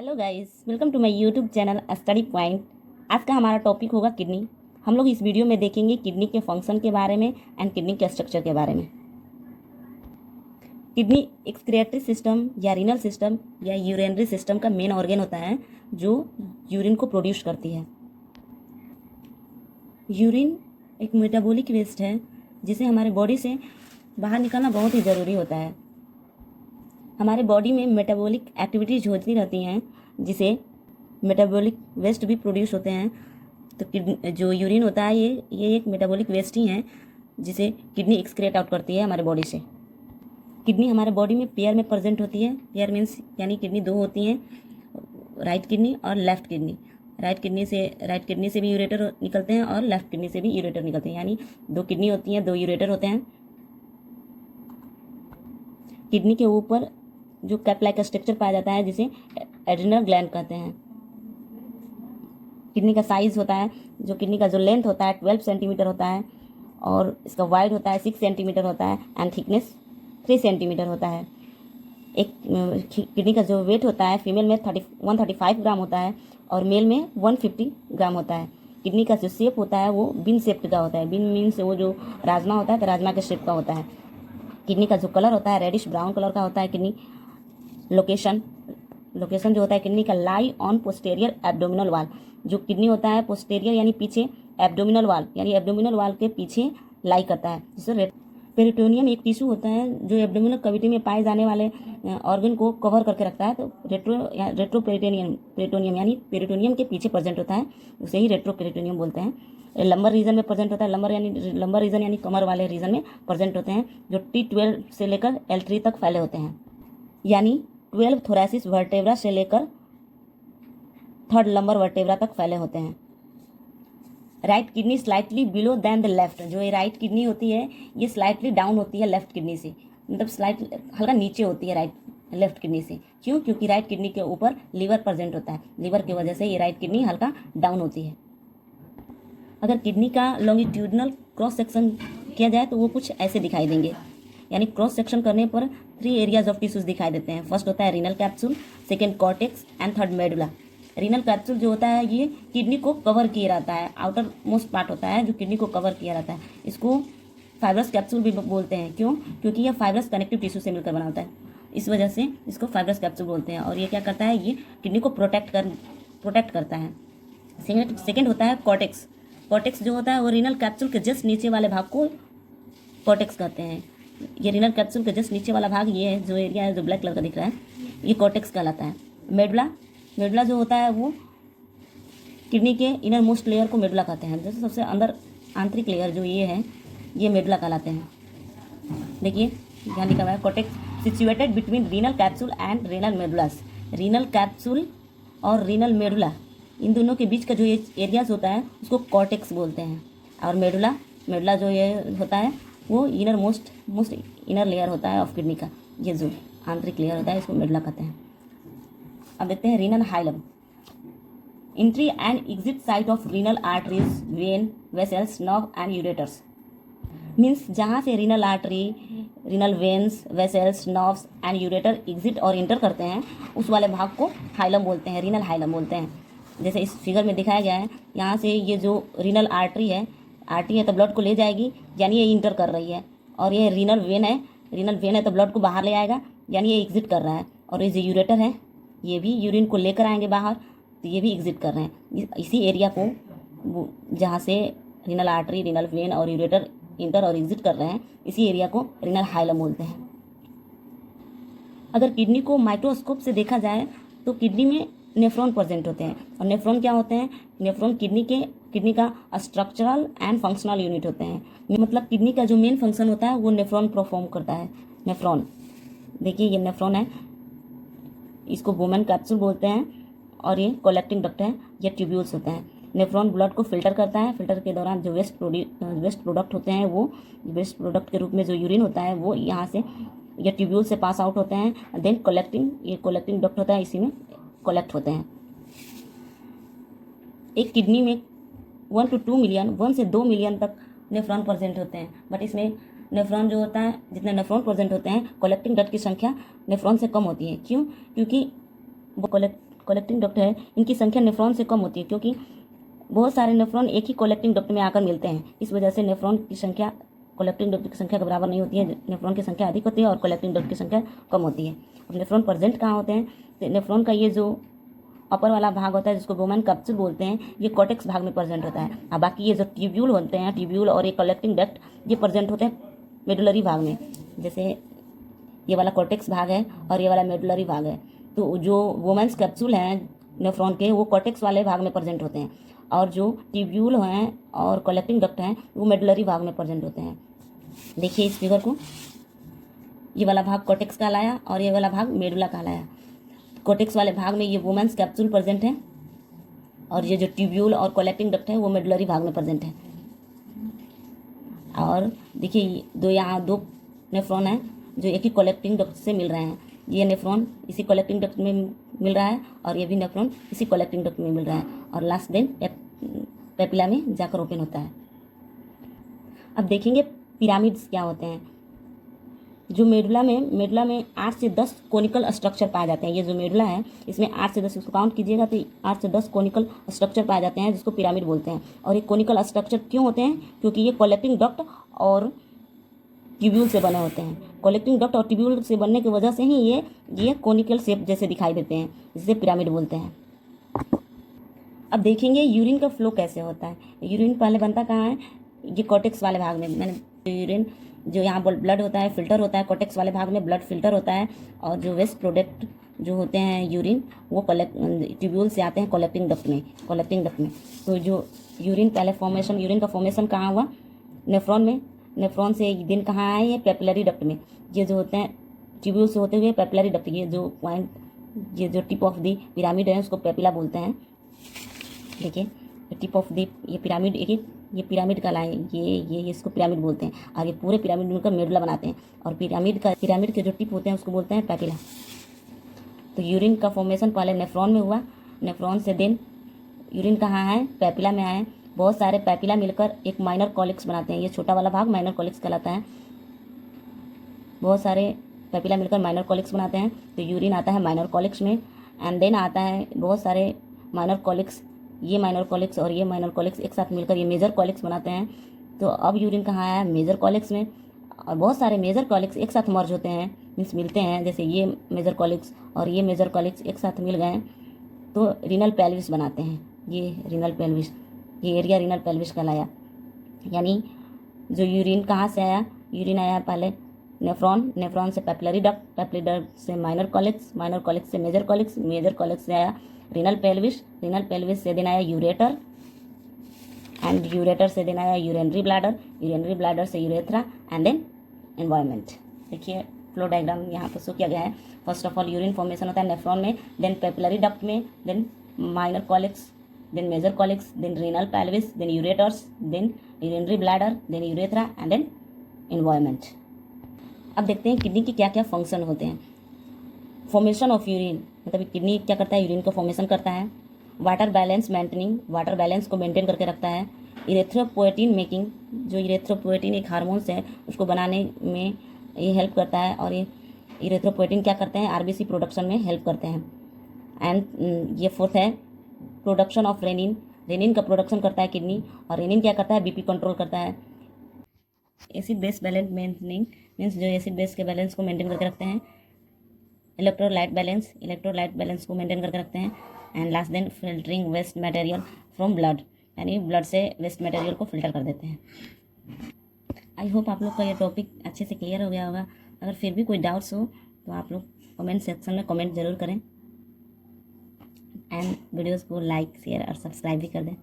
Hello guys, welcome to my YouTube channel study point. आज का हमारा टॉपिक होगा किडनी। हम लोग इस वीडियो में देखेंगे किडनी के फंक्शन के बारे में एंड किडनी के स्ट्रक्चर के बारे में। किडनी एक्सक्रिएटरी सिस्टम या रीनल सिस्टम या यूरिनरी सिस्टम का मेन ऑर्गन होता है जो यूरिन को प्रोड्यूस करती है। यूरिन एक मेटाबॉलिक वेस्ट है जिसे हमारे बॉडी से बाहर निकालना बहुत ही ज़रूरी होता है। हमारे बॉडी में मेटाबॉलिक एक्टिविटीज होती रहती हैं जिसे मेटाबॉलिक वेस्ट भी प्रोड्यूस होते हैं। तो जो यूरिन होता है ये एक मेटाबॉलिक वेस्ट ही है जिसे किडनी एक्सक्रिएट आउट करती है हमारे बॉडी से। किडनी हमारे बॉडी में पेयर में प्रेजेंट होती है। पेयर मीन्स यानी किडनी दो होती हैं, राइट किडनी और लेफ्ट किडनी। राइट किडनी से भी यूरेटर निकलते हैं और लेफ्ट किडनी से भी यूरेटर निकलते हैं, यानी दो किडनी होती हैं, दो यूरेटर होते हैं। किडनी के ऊपर जो कैप लाइक स्ट्रक्चर पाया जाता है जिसे एड्रिनल ग्लैंड कहते हैं। किडनी का साइज होता है, जो किडनी का जो लेंथ होता है 12 सेंटीमीटर होता है और इसका वाइड होता है 6 सेंटीमीटर होता है एंड थिकनेस 3 सेंटीमीटर होता है। एक किडनी का जो वेट होता है फीमेल में 135 ग्राम होता है और मेल में 150 ग्राम होता है। किडनी का जो शेप होता है वो बिन शेप्ड का होता है। बिन मीन्स वो जो राजमा होता है तो राजमा के शेप का होता है। किडनी का जो कलर होता है रेडिश ब्राउन कलर का होता है। किडनी लोकेशन जो होता है किडनी का लाई ऑन पोस्टेरियर एब्डोमिनल वाल। जो किडनी होता है पोस्टेरियर यानी पीछे, एब्डोमिनल वाल यानी एब्डोमिनल वाल के पीछे लाई करता है। जिससे पेरिटोनियम एक टिश्यू होता है जो एब्डोमिनल कैविटी में पाए जाने वाले ऑर्गन को कवर करके रखता है। तो रेट्रो पेरिटोनियम यानी पेरिटोनियम के पीछे प्रेजेंट होता है, उसे ही रेट्रो पेरिटोनियम बोलते हैं। लंबर रीजन में प्रेजेंट होता है। लंबर रीजन यानी कमर वाले रीजन में प्रेजेंट होते हैं, जो T12 से लेकर L3 तक फैले होते हैं, यानी 12 थोरैसिस वर्टेब्रा से लेकर 3rd लंबर वर्टेब्रा तक फैले होते हैं। Right kidney slightly below than the left. जो ये राइट किडनी होती है ये स्लाइटली डाउन होती है लेफ्ट किडनी से, मतलब स्लाइट हल्का नीचे होती है लेफ्ट किडनी से। क्यों? क्योंकि राइट किडनी के ऊपर लीवर प्रेजेंट होता है। लीवर की वजह से ये राइट किडनी हल्का डाउन होती है। अगर किडनी का लॉन्गिट्यूडनल क्रॉस सेक्शन किया जाए तो वो कुछ ऐसे दिखाई देंगे, यानी क्रॉस सेक्शन करने पर 3 एरियाज ऑफ टिश्यूज दिखाई देते हैं। फर्स्ट होता है renal capsule, second cortex and third medulla. Renal capsule जो होता है ये किडनी को कवर किए रहता है, आउटर मोस्ट पार्ट होता है जो किडनी को कवर किया रहता है। इसको फाइब्रस कैप्सूल भी बोलते हैं। क्यों? क्योंकि यह फाइब्रस कनेक्टिव टिश्यू से मिलकर बना होता है, इस वजह से इसको फाइब्रस कैप्सूल बोलते हैं। और ये क्या करता है, ये किडनी को प्रोटेक्ट करता है। सेकेंड होता है कॉर्टेक्स। कॉर्टेक्स जो होता है वो रीनल कैप्सूल के जस्ट नीचे वाले भाग को कॉर्टेक्स कहते हैं। ये रीनल कैप्सूल के जस्ट नीचे वाला भाग ये है, जो एरिया है जो ब्लैक कलर का दिख रहा है, ये कॉर्टेक्स कहलाता है। मेडुला जो होता है वो किडनी के इनर मोस्ट लेयर को मेडुला कहते हैं। जैसे सबसे अंदर आंतरिक लेयर जो ये है ये मेडुला कहलाते हैं। देखिए यहाँ लिखा हुआ है cortex situated between renal capsule and renal medullas. Renal capsule और रीनल मेडुला इन दोनों के बीच का जो ये एरियाज होता है उसको कॉर्टेक्स बोलते हैं। और मेडुला जो ये होता है वो इनर मोस्ट इनर लेयर होता है ऑफ किडनी का, ये जो आंतरिक लेयर होता है इसको मेडुला कहते हैं। अब देखते हैं renal hilum. Entry and exit site of renal arteries, when, vessels, nerve and ureters. Means जहाँ से renal artery, renal veins, vessels, nerves and ureter exit और इंटर करते हैं उस वाले भाग को हाइलम बोलते हैं, रीनल हाइलम बोलते हैं। जैसे इस फिगर में दिखाया गया है, यहाँ से ये जो रीनल आर्टरी है तो ब्लड को ले जाएगी, यानी ये इंटर कर रही है। और ये रीनल वेन है तो ब्लड को बाहर ले आएगा, यानी ये एग्जिट कर रहा है। और ये जो यूरेटर है ये भी यूरिन को लेकर आएंगे बाहर, तो ये भी एग्जिट कर रहे हैं। इसी एरिया को जहाँ से रीनल आर्टरी, रीनल वेन और यूरेटर इंटर और एग्जिट कर रहे हैं, इसी एरिया को रीनल हाइलम बोलते हैं। अगर किडनी को माइक्रोस्कोप से देखा जाए तो किडनी में नेफ्रॉन प्रेजेंट होते हैं। और नेफ्रॉन क्या होते हैं? नेफ्रॉन किडनी का स्ट्रक्चरल एंड फंक्शनल यूनिट होते हैं। मतलब किडनी का जो मेन फंक्शन होता है वो नेफ्रॉन परफॉर्म करता है। नेफ्रॉन देखिए ये नेफ्रॉन है, इसको बोमन कैप्सूल बोलते हैं। और ये कलेक्टिंग डक्ट है, ये ट्यूब्यूल्स होते हैं। नेफ्रॉन ब्लड को फिल्टर करता है। फिल्टर के दौरान जो वेस्ट प्रोडक्ट होते हैं वो वेस्ट प्रोडक्ट के रूप में जो यूरिन होता है वो यहाँ से ये ट्यूब्यूल से पास आउट होते हैं। देन कलेक्टिंग डक्ट होता है, इसी में कलेक्ट होते हैं। एक किडनी में 1 से 2 मिलियन तक नेफ्रॉन प्रेजेंट होते हैं। बट इसमें नेफ्रॉन जो होता है, जितने नेफ्रॉन प्रेजेंट होते हैं कलेक्टिंग डक्ट की संख्या नेफ्रॉन से कम होती है। क्यों? क्योंकि वो कलेक्टिंग डक्ट है इनकी संख्या नेफ्रॉन से कम होती है, क्योंकि बहुत सारे नेफ्रॉन एक ही कलेक्टिंग डक्ट में आकर मिलते हैं। इस वजह से नेफ्रॉन की संख्या कलेक्टिंग डक्ट की संख्या के बराबर नहीं होती है। नेफ्रॉन की संख्या अधिक होती है और कलेक्टिंग डक्ट की संख्या कम होती है। अब नेफ्रॉन प्रेजेंट कहाँ होते हैं? तो नेफ्रॉन का ये जो अपर वाला भाग होता है जिसको बोमैन कैप्सूल बोलते हैं, ये कॉर्टेक्स भाग में प्रेजेंट होता है। और बाकी ये जो ट्यूब्यूल होते हैं, ट्यूब्यूल और ये कलेक्टिंग डक्ट, ये प्रेजेंट होते हैं मेडुलरी भाग में। जैसे ये वाला कॉर्टेक्स भाग है और ये वाला मेडुलरी भाग है। तो जो वोमेन्स कैप्सूल हैं नेफ्रॉन के, वो कॉर्टेक्स वाले भाग में प्रेजेंट होते हैं, और जो ट्यूब्यूल हैं और कलेक्टिंग डक्ट हैं वो मेडुलरी भाग में प्रेजेंट होते हैं। देखिए इस फिगर को, ये वाला भाग कॉर्टेक्स कहलाया और ये वाला भाग मेडुला कहलाया। कॉर्टेक्स वाले भाग में ये वोमेन्स कैप्सूल प्रेजेंट है, और ये जो ट्यूब्यूल और कलेक्टिंग डक्ट है वो मेडुलरी भाग में प्रेजेंट है। और देखिए यहाँ दो नेफ्रॉन हैं जो एक ही कलेक्टिंग डक्ट से मिल रहे हैं। ये नेफ्रॉन इसी कलेक्टिंग डक्ट में मिल रहा है और ये भी नेफ्रॉन इसी कलेक्टिंग डक्ट में मिल रहा है, और लास्ट दिन पेपिला में जाकर ओपन होता है। अब देखेंगे पिरामिड्स क्या होते हैं। जो मेडुला में 8 से 10 कोनिकल स्ट्रक्चर पाए जाते हैं। ये जो मेडुला है इसमें 8 से 10, इसको काउंट कीजिएगा तो 8 से 10 कोनिकल स्ट्रक्चर पाए जाते हैं जिसको पिरामिड बोलते हैं। और ये कोनिकल स्ट्रक्चर क्यों होते हैं? क्योंकि ये कलेक्टिंग डक्ट और ट्यूब्यूल से बने होते हैं। कलेक्टिंग डक्ट और ट्यूब्यूल से बनने की वजह से ही ये कोनिकल शेप जैसे दिखाई देते हैं, जिसे पिरामिड बोलते हैं। अब देखेंगे यूरिन का फ्लो कैसे होता है। यूरिन पहले बनता कहाँ है? ये कॉर्टेक्स वाले भाग में। मैंने यूरिन जो यहाँ ब्लड होता है फिल्टर होता है, कॉर्टेक्स वाले भाग में ब्लड फिल्टर होता है, और जो वेस्ट प्रोडक्ट जो होते हैं यूरिन वो ट्यूब्यूल से आते हैं कलेक्टिंग डक्ट में। तो जो यूरिन का फॉर्मेशन कहाँ हुआ? नेफ्रॉन में। नेफ्रॉन से दिन कहाँ आए? ये पेपिलरी डक्ट में। ये जो होते हैं ट्यूब्यूल से होते हुए पेपिलरी डक्ट, ये जो टिप ऑफ दी पिरामिड है उसको पेपिला बोलते हैं। देखिए टिप ऑफ दी ये पिरामिड, ये पिरामिड का लाइन, ये इसको पिरामिड बोलते हैं, और ये पूरे पिरामिड मिलकर मेडुला बनाते हैं, और पिरामिड के जो टिप होते हैं उसको बोलते हैं पेपिला। तो यूरिन का फॉर्मेशन पहले नेफ्रॉन में हुआ, नेफ्रॉन से दिन यूरिन कहाँ है? पेपिला में आए। बहुत सारे पेपिला मिलकर एक माइनर कॉलिक्स बनाते हैं। ये छोटा वाला भाग माइनर कॉलिक्स कहलाता है। बहुत सारे पेपिला मिलकर माइनर कॉलिक्स बनाते हैं। तो यूरिन आता है माइनर कॉलिक्स में, एंड देन आता है बहुत सारे माइनर कॉलिक्स, ये माइनर कॉलिक्स और ये माइनर कॉलिक्स एक साथ मिलकर ये मेजर कॉलिक्स बनाते हैं। तो अब यूरिन कहाँ आया? मेजर कॉलिक्स में, और बहुत सारे मेजर कॉलिक्स एक साथ मर्ज होते हैं, मीन्स मिलते हैं। जैसे ये मेजर कॉलिक्स और ये मेजर कॉलिक्स एक साथ मिल गए तो रीनल पेल्विस बनाते हैं। ये रीनल पेल्विस, ये एरिया रीनल पेल्विस कहलाया। यानी जो यूरिन कहाँ से आया? यूरिन आया पहले नेफ्रॉन से पेपिलरी डक्ट से माइनर कॉलिक्स से मेजर कॉलिक्स से आया रीनल पेल्विस से दिन आया यूरेटर, एंड यूरेटर से दिन आया यूरिनरी ब्लैडर से यूरेथ्रा, एंड देन एनवायरनमेंट। देखिए फ्लो डायग्राम यहाँ पर शो किया गया है। First of all urine formation होता है नेफ्रॉन में, देन पेपिलरी डक्ट में, then minor calyx, then major calyx, then renal pelvis, then ureters, then urinary bladder, then urethra, and then environment. अब देखते हैं किडनी के क्या क्या फंक्शन होते हैं। फॉर्मेशन ऑफ यूरिन, मतलब किडनी क्या करता है? यूरिन का फॉर्मेशन करता है। Water balance maintaining, water balance को मेंटेन करके रखता है। इरेथ्रोपोएटिन मेकिंग, जो इरेथ्रोपोएटिन एक हार्मोन्स है उसको बनाने में ये हेल्प करता है, और ये इरेथ्रोपोएटिन क्या करते हैं? आरबीसी प्रोडक्शन में हेल्प करते हैं। एंड ये फोर्थ है प्रोडक्शन ऑफ रेनिन का प्रोडक्शन करता है किडनी, और रेनिन क्या करता है? बीपी कंट्रोल करता है। Acid base balance maintaining, means जो एसिड बेस के बैलेंस को मेंटेन करके रखते हैं। इलेक्ट्रोलाइट बैलेंस को मेंटेन करके रखते हैं। And last then filtering waste material from blood, यानी ब्लड से वेस्ट मटेरियल को फिल्टर कर देते हैं। आई होप आप लोग का ये टॉपिक अच्छे से क्लियर हो गया होगा। अगर फिर भी कोई डाउट्स हो तो आप लोग कमेंट सेक्शन में कमेंट ज़रूर करें, एंड वीडियोज़ को लाइक शेयर और सब्सक्राइब भी कर दें।